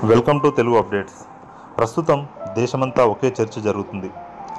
Welcome to Telugu updates. ప్రస్తుతం దేశమంతా ఒకే చర్చ జరుగుతుంది.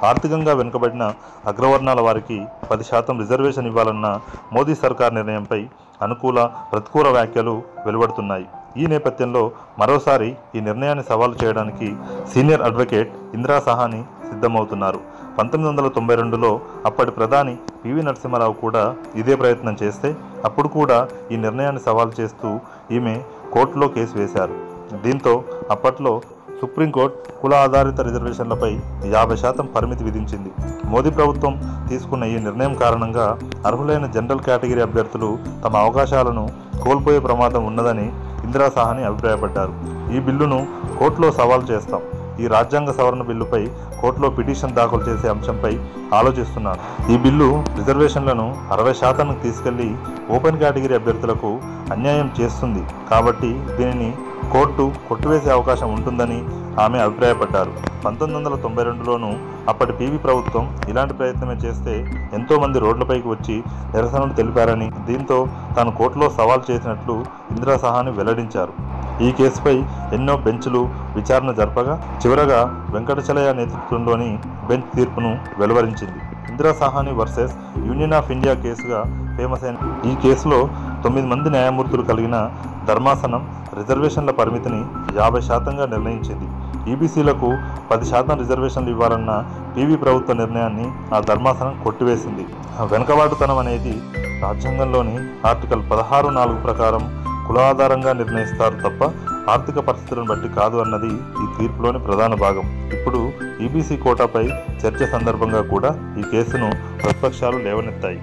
ఆర్థికంగా వెనుకబడిన అగ్రవర్ణాల వారికి 10% రిజర్వేషన్ ఇవ్వాలన్న మోదీ సర్కార్ నిర్ణయంపై అనుకూల ప్రతికూల వ్యాఖ్యలు వెలువడుతున్నాయి. ఈ నేపథ్యంలో మరోసారి ఈ నిర్ణయాన్ని సవాలు చేయడానికి సీనియర్ అడ్వకేట్ ఇందిరా సహాని సిద్ధమవుతున్నారు. 1992లో అప్పటి ప్రధాని పివి నరసింహారావు కూడా ఇదే ప్రయత్నం చేస్తే అప్పుడు కూడా ఈ నిర్ణయాన్ని సవాలు చేస్తూ ఈమె కోర్టులో కేసు వేశారు. దీంతో అప్పట్లో సుప్రీంకోర్టు కుల ఆధారిత రిజర్వేషన్లపై 50% పరిమితి విధించింది. మోదీ ప్రభుత్వం తీసుకున్న ఈ నిర్ణయం కారణంగా అర్హులైన జనరల్ కేటగిరీ అభ్యర్థులు తమ అవకాశాలను కోల్పోయే ప్రమాదం ఉన్నదని ఇందిరా సహాని అభిప్రాయపడ్డారు. ఈ బిల్లును కోర్టులో సవాల్ చేస్తాం. ఈ రాజ్యాంగ సవరణ బిల్లుపై కోర్టులో పిటిషన్ దాఖలు చేసే అంశంపై ఆలోచిస్తున్నాను. ఈ బిల్లు రిజర్వేషన్లను 60% తీసుకెళ్లి ఓపెన్ కేటగిరీ అభ్యర్థులకు అన్యాయం చేస్తుంది కాబట్టి దీనిని కోర్టు కొట్టివేసే అవకాశం ఉంటుందని ఆమె అభిప్రాయపడ్డారు. 1992లోనూ అప్పటి పీవీ ప్రభుత్వం ఇలాంటి ప్రయత్నమే చేస్తే ఎంతోమంది రోడ్లపైకి వచ్చి నిరసనలు తెలిపారని, దీంతో తాను కోర్టులో సవాల్ చేసినట్లు ఇందిరా సహాని వెల్లడించారు. ఈ కేసుపై ఎన్నో బెంచ్లు విచారణ జరపగా చివరగా వెంకటచలయ్య నేతృత్వంలోని బెంచ్ తీర్పును వెలువరించింది. Indira Sawhney versus union of India కేసుగా ఫేమస్ అయిన ఈ కేసులో 9 మంది న్యాయమూర్తులు కలిగిన ధర్మాసనం రిజర్వేషన్ల పరిమితిని 50%గా నిర్ణయించింది. ఈబీసీలకు 10% రిజర్వేషన్లు ఇవ్వాలన్న పీవీ ప్రభుత్వ నిర్ణయాన్ని ఆ ధర్మాసనం కొట్టివేసింది. వెనుకబాటుతనం అనేది రాజ్యాంగంలోని ఆర్టికల్ 16(4) ప్రకారం కుల ఆధారంగా నిర్ణయిస్తారు తప్ప ఆర్థిక పరిస్థితులను బట్టి కాదు అన్నది ఈ తీర్పులోని ప్రధాన భాగం. ఇప్పుడు ఈబీసీ కోటాపై చర్చ సందర్భంగా కూడా ఈ కేసును ప్రతిపక్షాలు లేవనెత్తాయి.